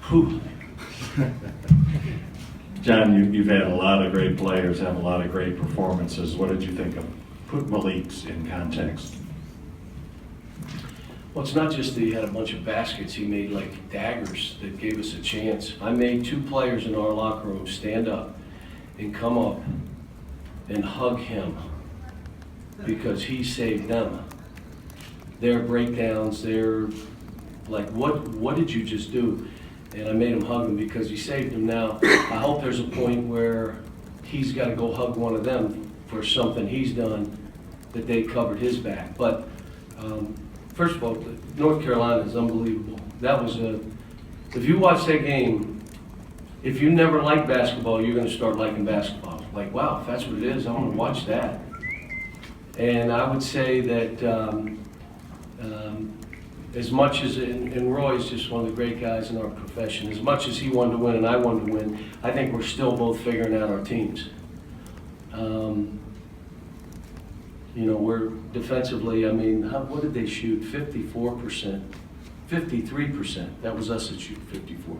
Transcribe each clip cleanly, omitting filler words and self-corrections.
Whew. John, you've had a lot of great players, have a lot of great performances. What did you think of? Put Malik's in context. Well, it's not just that he had a bunch of baskets, he made like daggers that gave us a chance. I made two players in our locker room stand up and come up and hug him because he saved them. Their breakdowns, their, like, what did you just do? And I made him hug him because he saved them. Now, I hope there's a point where he's got to go hug one of them for something he's done that they covered his back. But first of all, North Carolina is unbelievable. That was if you watch that game, if you never liked basketball, you're going to start liking basketball. Like, wow, if that's what it is, I'm going to watch that. And I would say that as much as, and Roy's just one of the great guys in our profession, as much as he wanted to win and I wanted to win, I think we're still both figuring out our teams. You know, we're defensively, I mean, what did they shoot? 54%, 53%. That was us that shoot 54.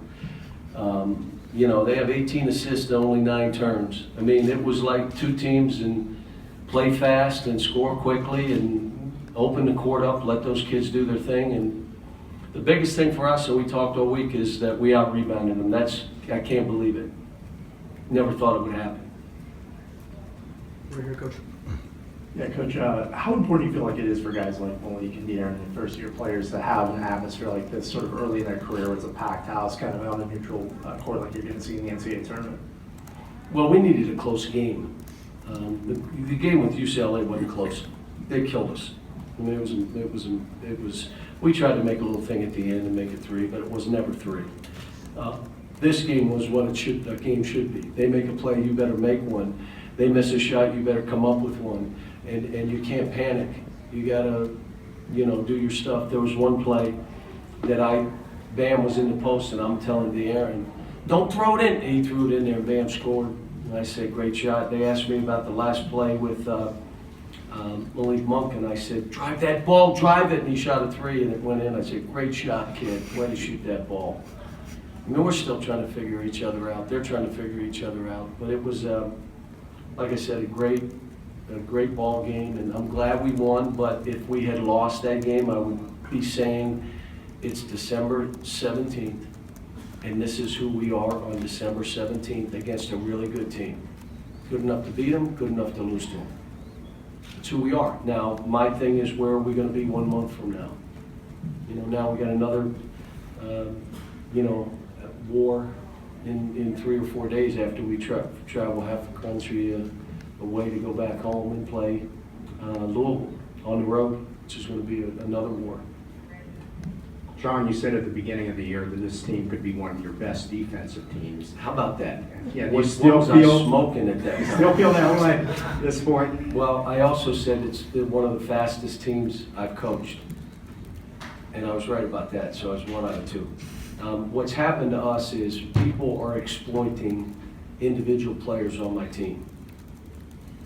You know, they have 18 assists and only 9 turns. I mean, it was like two teams and play fast and score quickly and open the court up, let those kids do their thing. And the biggest thing for us, and we talked all week, is that we out-rebounded them. I can't believe it. Never thought it would happen. We're here, Coach. Yeah, Coach, how important do you feel like it is for guys like Malik and De'Aaron and first-year players to have an atmosphere like this sort of early in their career where it's a packed house, kind of on a neutral court like you're going to see in the NCAA tournament? Well, we needed a close game. The game with UCLA wasn't close. They killed us. I mean, it was. We tried to make a little thing at the end and make it 3, but it was never 3. This game was what a game should be. They make a play, you better make one. They miss a shot, you better come up with one. And you can't panic. You gotta, you know, do your stuff. There was one play that Bam was in the post, and I'm telling De'Aaron, don't throw it in. And he threw it in there, and Bam scored. And I said, great shot. They asked me about the last play with Malik Monk, and I said, drive that ball, drive it. And he shot a 3, and it went in. I said, great shot, kid. Way to shoot that ball. I mean, we're still trying to figure each other out. They're trying to figure each other out. But it was, like I said, a great ball game, and I'm glad we won. But if we had lost that game, I would be saying it's December 17th, and this is who we are on December 17th against a really good team. Good enough to beat them, good enough to lose to them. That's who we are. Now, my thing is, where are we going to be 1 month from now? You know, now we got another, war in 3 or 4 days after we travel half the country away to go back home and play Louisville on the road, which is going to be another war. John, you said at the beginning of the year that this team could be one of your best defensive teams. How about that? Yeah, What you still was feel I smoking at that time? still feel that way at this point? Well, I also said it's one of the fastest teams I've coached. And I was right about that, so I was 1 out of 2. What's happened to us is people are exploiting individual players on my team.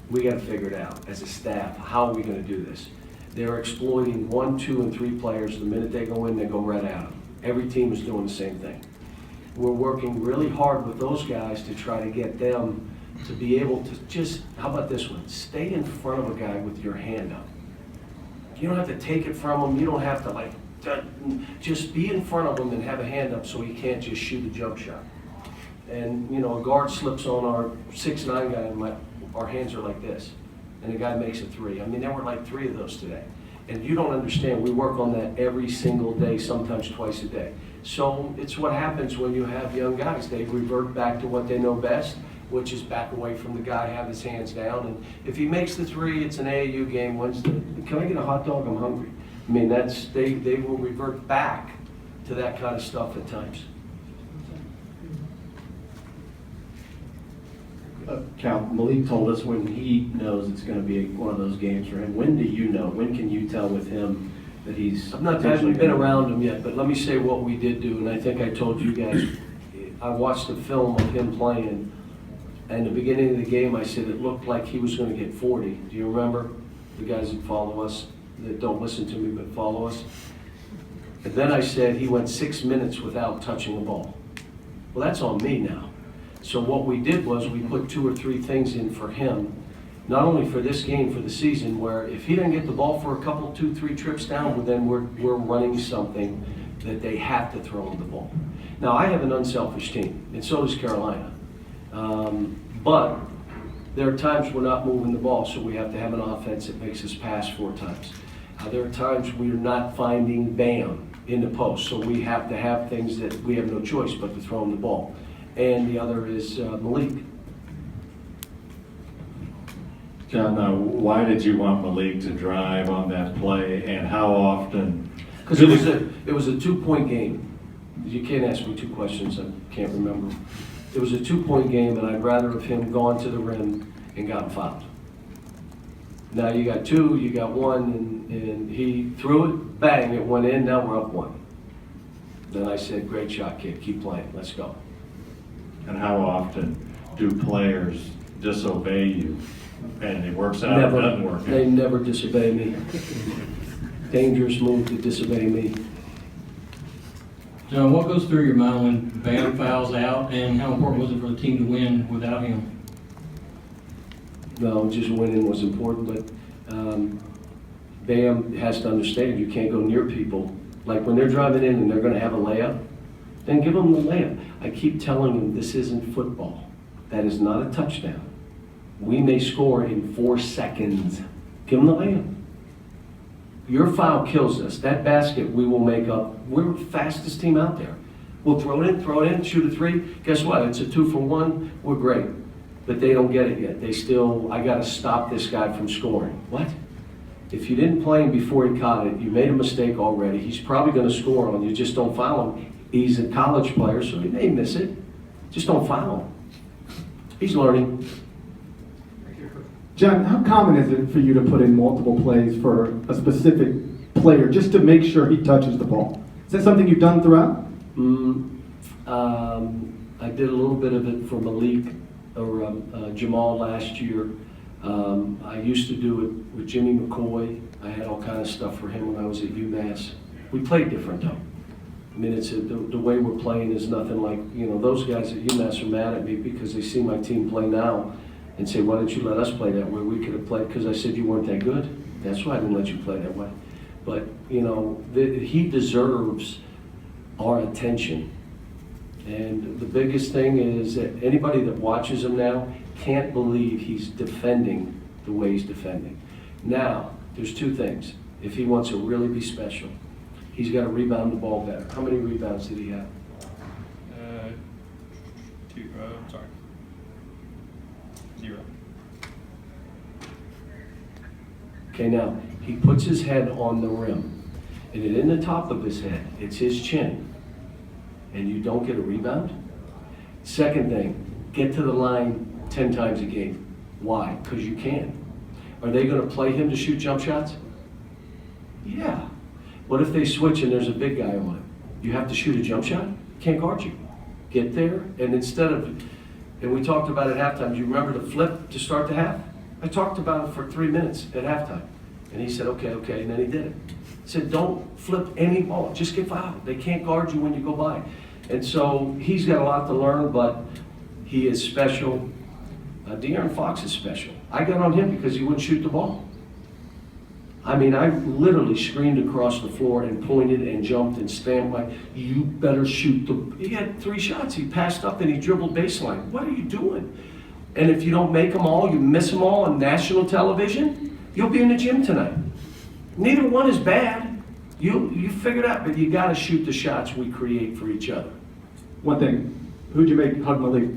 We got to figure it out as a staff. How are we going to do this? They're exploiting 1, 2, and 3 players. The minute they go in, they go right at them. Every team is doing the same thing. We're working really hard with those guys to try to get them to be able to just, how about this one? Stay in front of a guy with your hand up. You don't have to take it from him. You don't have to just be in front of him and have a hand up so he can't just shoot a jump shot. And, you know, a guard slips on our 6'9" guy and our hands are like this. And the guy makes a 3. I mean, there were like 3 of those today. And you don't understand, we work on that every single day, sometimes twice a day. So it's what happens when you have young guys. They revert back to what they know best, which is back away from the guy, have his hands down. And if he makes the 3, it's an AAU game. Can I get a hot dog? I'm hungry. I mean, they will revert back to that kind of stuff at times. Cal, Malik told us when he knows it's going to be one of those games for him. When do you know? When can you tell with him that he's? I haven't been around him yet, but let me say what we did do, and I think I told you guys. I watched the film of him playing, and the beginning of the game, I said it looked like he was going to get 40. Do you remember? The guys that follow us, that don't listen to me but follow us. And then I said he went 6 minutes without touching the ball. Well, that's on me now. So what we did was we put 2 or 3 things in for him, not only for this game, for the season, where if he doesn't get the ball for a couple, 2, 3 trips down, well, then we're running something that they have to throw him the ball. Now, I have an unselfish team, and so does Carolina. But there are times we're not moving the ball, so we have to have an offense that makes us pass 4 times. There are times we're not finding Bam in the post, so we have to have things that we have no choice but to throw him the ball. And the other is Malik. John, why did you want Malik to drive on that play, and how often? Because it was a 2-point game. You can't ask me 2 questions, I can't remember. It was a 2-point game, and I'd rather have him gone to the rim and gotten fouled. Now you got 2, you got 1, and he threw it, bang, it went in, now we're up 1. Then I said, great shot, kid, keep playing, let's go. And how often do players disobey you, and it works out, it Never, doesn't work they out? never disobey me. Dangerous move to disobey me. John, what goes through your mind when Bam fouls out, and how important was it for the team to win without him? No, just winning was important, but Bam has to understand you can't go near people. Like when they're driving in and they're going to have a layup, then give them the layup. I keep telling them this isn't football. That is not a touchdown. We may score in 4 seconds. Give them the layup. Your foul kills us. That basket we will make up. We're the fastest team out there. We'll throw it in, shoot a 3. Guess what? It's a 2 for 1. We're great. But they don't get it yet. They still, I got to stop this guy from scoring. What? If you didn't play him before he caught it, you made a mistake already. He's probably going to score on you. Just don't foul him. He's a college player, so he may miss it. Just don't foul him. He's learning. John, how common is it for you to put in multiple plays for a specific player just to make sure he touches the ball? Is that something you've done throughout? I did a little bit of it for Malik or Jamal last year. I used to do it with Jimmy McCoy. I had all kind of stuff for him when I was at UMass. We played different though. I mean, it's the way we're playing is nothing like, those guys at UMass are mad at me because they see my team play now and say, why didn't you let us play that way? We could have played, because I said you weren't that good. That's why I didn't let you play that way. But, he deserves our attention. And the biggest thing is that anybody that watches him now can't believe he's defending the way he's defending. Now, there's 2 things. If he wants to really be special, he's got to rebound the ball better. How many rebounds did he have? 0. Okay, now, he puts his head on the rim, and it in the top of his head, it's his chin, and you don't get a rebound? Second thing, get to the line 10 times a game. Why? Because you can. Are they going to play him to shoot jump shots? Yeah. What if they switch and there's a big guy on it? You have to shoot a jump shot? Can't guard you. Get there, and instead of, and we talked about at halftime, do you remember the flip to start the half? I talked about it for 3 minutes at halftime. And he said, okay, and then he did it. He said, don't flip any ball, just get fouled. They can't guard you when you go by. And so he's got a lot to learn, but he is special. De'Aaron Fox is special. I got on him because he wouldn't shoot the ball. I mean, I literally screamed across the floor and pointed and jumped and stamped like, you better shoot the, he had 3 shots. He passed up and he dribbled baseline. What are you doing? And if you don't make them all, you miss them all on national television, you'll be in the gym tonight. Neither one is bad. You figure it out, but you got to shoot the shots we create for each other. One thing, who'd you make hug Malik?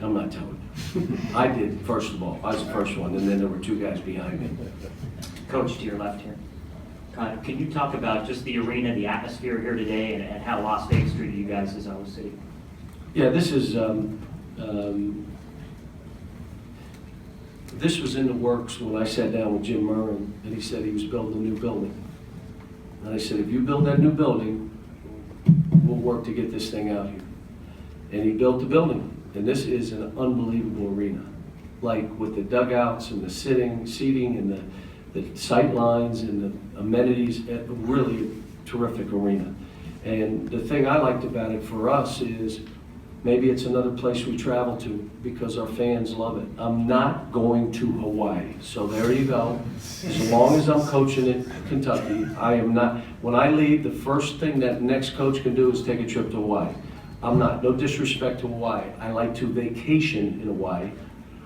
I'm not telling you. I did, first of all. I was the first one, and then there were 2 guys behind me. Coach, to your left here. Can you talk about just the arena, the atmosphere here today, and how Las Vegas treated you guys as Iowa City? Yeah, this is, this was in the works when I sat down with Jim Murren, and he said he was building a new building. And I said, if you build that new building, we'll work to get this thing out here. And he built the building, and this is an unbelievable arena. Like with the dugouts and the seating and the sight lines and the amenities, really terrific arena. And the thing I liked about it for us is Maybe it's another place we travel to because our fans love it. I'm not going to Hawaii, so there you go. As long as I'm coaching at Kentucky, I am not. When I leave, the first thing that next coach can do is take a trip to Hawaii. I'm not. No disrespect to Hawaii. I like to vacation in Hawaii.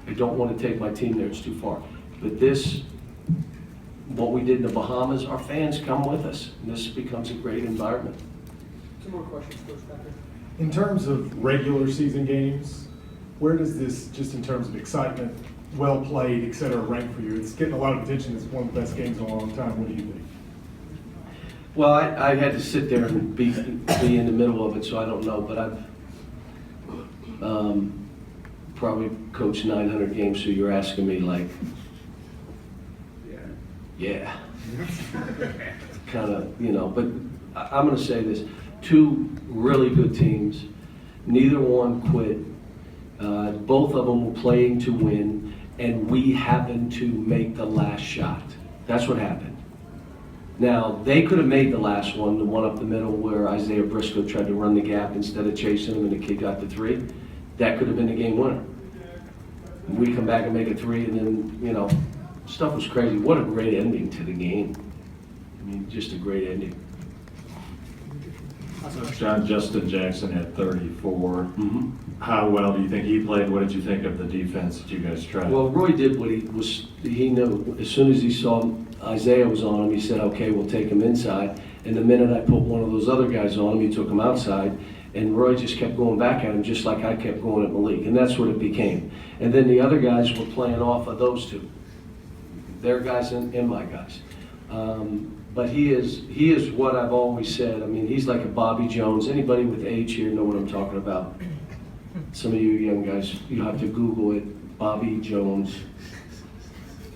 I don't want to take my team there. It's too far. But this, what we did in the Bahamas, our fans come with us. And this becomes a great environment. Two more questions, Coach Becker. In terms of regular season games, where does this, just in terms of excitement, well played, et cetera, rank for you? It's getting a lot of attention. It's one of the best games in a long time. What do you think? Well, I had to sit there and be in the middle of it, so I don't know. But I've probably coached 900 games, so you're asking me like, yeah. Kind of, you know, but I'm going to say this. 2 really good teams. Neither one quit. Both of them were playing to win, and we happened to make the last shot. That's what happened. Now, they could have made the last one, the one up the middle where Isaiah Briscoe tried to run the gap instead of chasing him, and the kid got the 3. That could have been the game winner. We come back and make a 3, and then, you know, stuff was crazy. What a great ending to the game. I mean, just a great ending. John, Justin Jackson had 34. Mm-hmm. How well do you think he played? What did you think of the defense that you guys tried? Well, Roy did what he knew. As soon as he saw Isaiah was on him, he said, okay, we'll take him inside. And the minute I put one of those other guys on him, he took him outside. And Roy just kept going back at him just like I kept going at Malik. And that's what it became. And then the other guys were playing off of those 2. Their guys and my guys. But he is what I've always said. I mean, he's like a Bobby Jones. Anybody with age here know what I'm talking about. Some of you young guys, you have to Google it, Bobby Jones.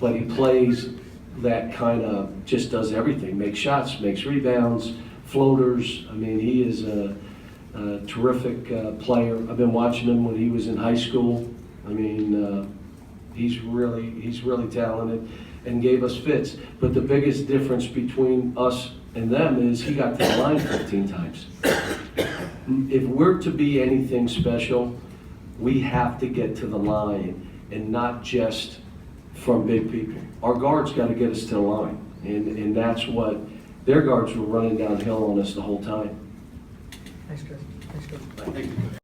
But he plays that kind of, just does everything. Makes shots, makes rebounds, floaters. I mean, he is a terrific player. I've been watching him when he was in high school. I mean, he's really talented and gave us fits. But the biggest difference between us and them is he got to the line 15 times. If we're to be anything special, we have to get to the line and not just from big people. Our guards got to get us to the line. And that's what, their guards were running downhill on us the whole time. Thanks, Chris. Thanks, Coach. Thank you.